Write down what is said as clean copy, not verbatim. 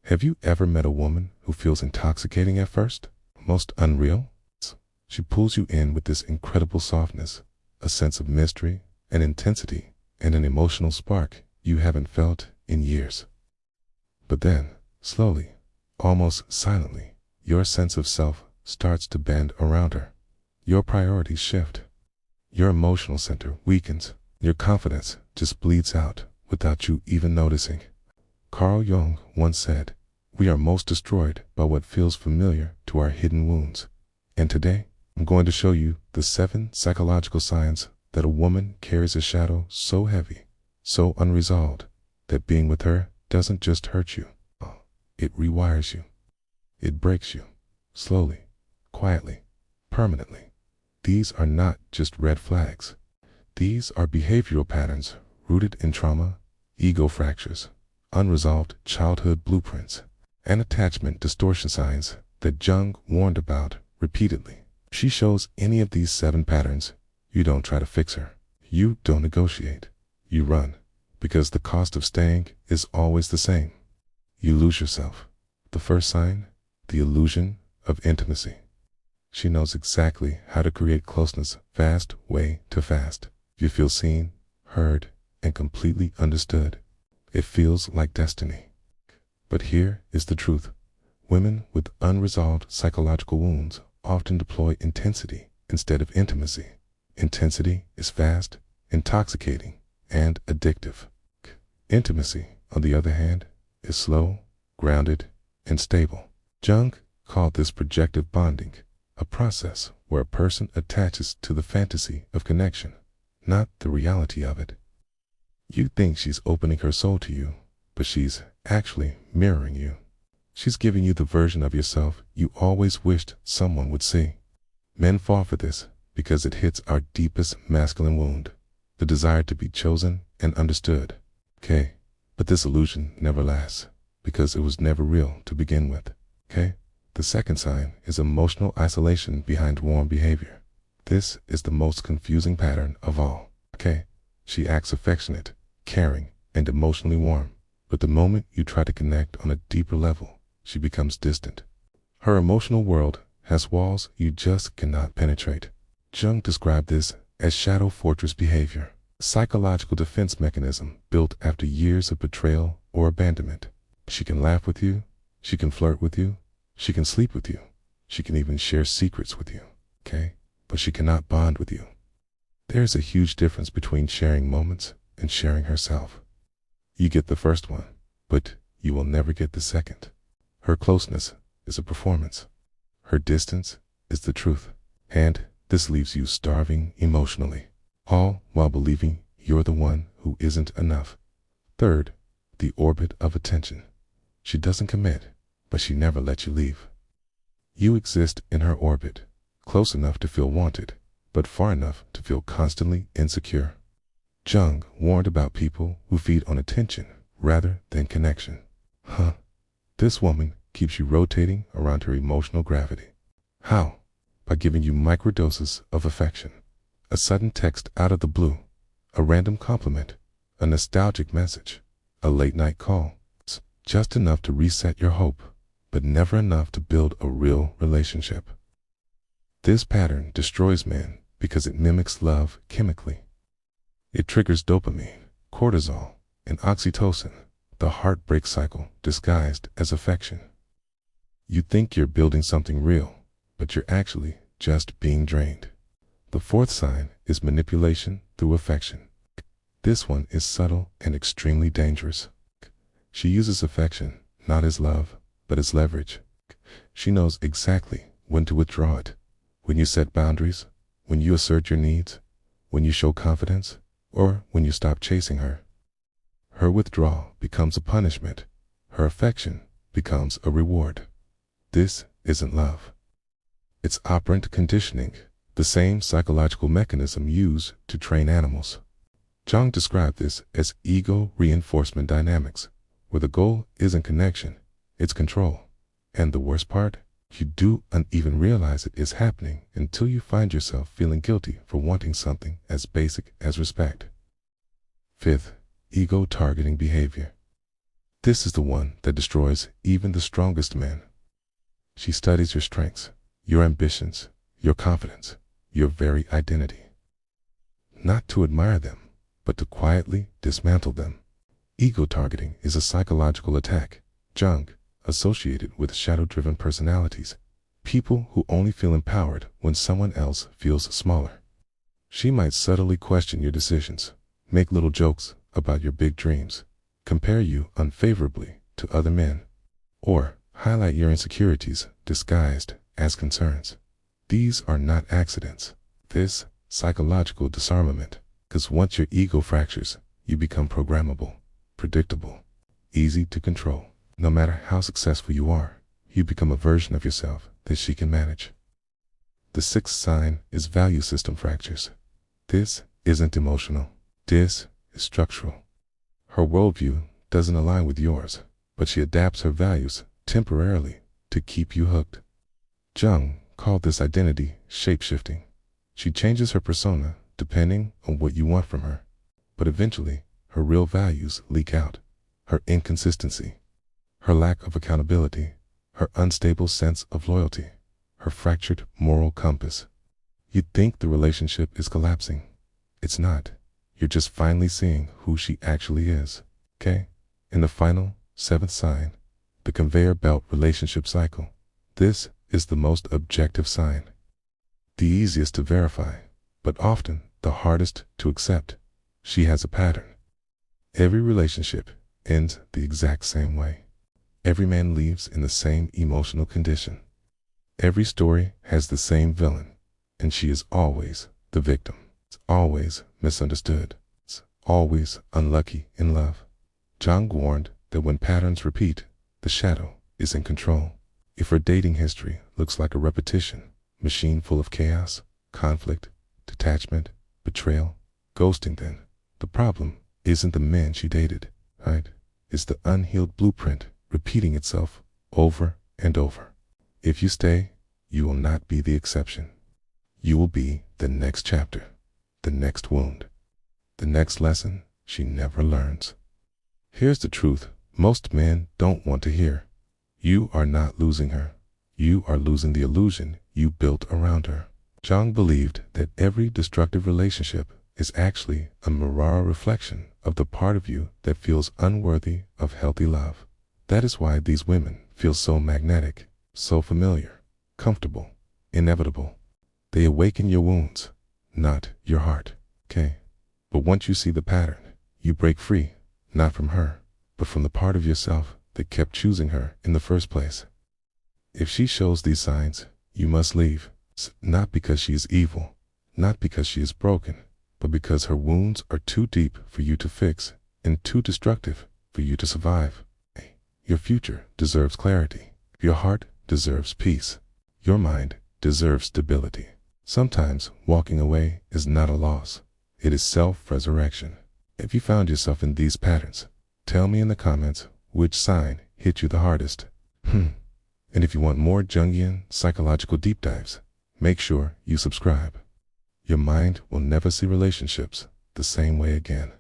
Have you ever met a woman who feels intoxicating at first? Most unreal? She pulls you in with this incredible softness, a sense of mystery and intensity, and an emotional spark you haven't felt in years. But then, slowly, almost silently, your sense of self starts to bend around her. Your priorities shift. Your emotional center weakens. Your confidence just bleeds out without you even noticing. Carl Jung once said, "We are most destroyed by what feels familiar to our hidden wounds." And today, I'm going to show you the 7 psychological signs that a woman carries a shadow so heavy, so unresolved, that being with her doesn't just hurt you. It rewires you. It breaks you. Slowly, quietly, permanently. These are not just red flags. These are behavioral patterns rooted in trauma, ego fractures, unresolved childhood blueprints, and attachment distortion signs that Jung warned about repeatedly. She shows any of these 7 patterns, you don't try to fix her. You don't negotiate. You run, because the cost of staying is always the same. You lose yourself. The first sign, the illusion of intimacy. She knows exactly how to create closeness fast, way too fast. You feel seen, heard, and completely understood. It feels like destiny. But here is the truth. Women with unresolved psychological wounds often deploy intensity instead of intimacy. Intensity is fast, intoxicating, and addictive. Intimacy, on the other hand, is slow, grounded, and stable. Jung called this projective bonding, a process where a person attaches to the fantasy of connection, not the reality of it. You think she's opening her soul to you, but she's actually mirroring you. She's giving you the version of yourself you always wished someone would see. Men fall for this because it hits our deepest masculine wound, the desire to be chosen and understood. Okay, but this illusion never lasts because it was never real to begin with. Okay, the second sign is emotional isolation behind warm behavior. This is the most confusing pattern of all. Okay, she acts affectionate, caring, and emotionally warm, but the moment you try to connect on a deeper level, she becomes distant. Her emotional world has walls you just cannot penetrate. Jung described this as shadow fortress behavior, a psychological defense mechanism built after years of betrayal or abandonment. She can laugh with you, she can flirt with you, she can sleep with you, she can even share secrets with you, okay? But she cannot bond with you. There's a huge difference between sharing moments and sharing herself. You get the first one, but you will never get the second. Her closeness is a performance. Her distance is the truth. And this leaves you starving emotionally, all while believing you're the one who isn't enough. Third, the orbit of attention. She doesn't commit, but she never lets you leave. You exist in her orbit, close enough to feel wanted, but far enough to feel constantly insecure. Jung warned about people who feed on attention rather than connection. This woman keeps you rotating around her emotional gravity. How? By giving you microdoses of affection. A sudden text out of the blue, a random compliment, a nostalgic message, a late-night call. It's just enough to reset your hope, but never enough to build a real relationship. This pattern destroys men because it mimics love chemically. It triggers dopamine, cortisol, and oxytocin, the heartbreak cycle disguised as affection. You think you're building something real, but you're actually just being drained. The fourth sign is manipulation through affection. This one is subtle and extremely dangerous. She uses affection not as love, but as leverage. She knows exactly when to withdraw it, when you set boundaries, when you assert your needs, when you show confidence, or when you stop chasing her. Her withdrawal becomes a punishment. Her affection becomes a reward. This isn't love. It's operant conditioning, the same psychological mechanism used to train animals. Jung described this as ego reinforcement dynamics, where the goal isn't connection, it's control. And the worst part? You don't even realize it is happening until you find yourself feeling guilty for wanting something as basic as respect. Fifth, ego targeting behavior. This is the one that destroys even the strongest men. She studies your strengths, your ambitions, your confidence, your very identity. Not to admire them, but to quietly dismantle them. Ego targeting is a psychological attack, Jung, associated with shadow-driven personalities, people who only feel empowered when someone else feels smaller. She might subtly question your decisions, make little jokes about your big dreams, compare you unfavorably to other men, or highlight your insecurities disguised as concerns. These are not accidents. This psychological disarmament, because once your ego fractures, you become programmable, predictable, easy to control. No matter how successful you are, you become a version of yourself that she can manage. The sixth sign is value system fractures. This isn't emotional. This is structural. Her worldview doesn't align with yours, but she adapts her values temporarily to keep you hooked. Jung called this identity shape-shifting. She changes her persona depending on what you want from her, but eventually her real values leak out. Her inconsistency, her lack of accountability, her unstable sense of loyalty, her fractured moral compass. You'd think the relationship is collapsing. It's not. You're just finally seeing who she actually is. Okay? In the final, seventh sign, the conveyor belt relationship cycle. This is the most objective sign. The easiest to verify, but often the hardest to accept. She has a pattern. Every relationship ends the exact same way. Every man leaves in the same emotional condition. Every story has the same villain, and she is always the victim. It's always misunderstood. It's always unlucky in love. Jung warned that when patterns repeat, the shadow is in control. If her dating history looks like a repetition, machine full of chaos, conflict, detachment, betrayal, ghosting, then the problem isn't the men she dated, right? It's the unhealed blueprint repeating itself over and over. If you stay, you will not be the exception. You will be the next chapter, the next wound, the next lesson she never learns. Here's the truth most men don't want to hear. You are not losing her. You are losing the illusion you built around her. Jung believed that every destructive relationship is actually a mirror reflection of the part of you that feels unworthy of healthy love. That is why these women feel so magnetic, so familiar, comfortable, inevitable. They awaken your wounds, not your heart, okay? But once you see the pattern, you break free, not from her, but from the part of yourself that kept choosing her in the first place. If she shows these signs, you must leave. Not because she is evil, not because she is broken, but because her wounds are too deep for you to fix and too destructive for you to survive. Your future deserves clarity. Your heart deserves peace. Your mind deserves stability. Sometimes walking away is not a loss. It is self-resurrection. If you found yourself in these patterns, tell me in the comments which sign hit you the hardest. And if you want more Jungian psychological deep dives, make sure you subscribe. Your mind will never see relationships the same way again.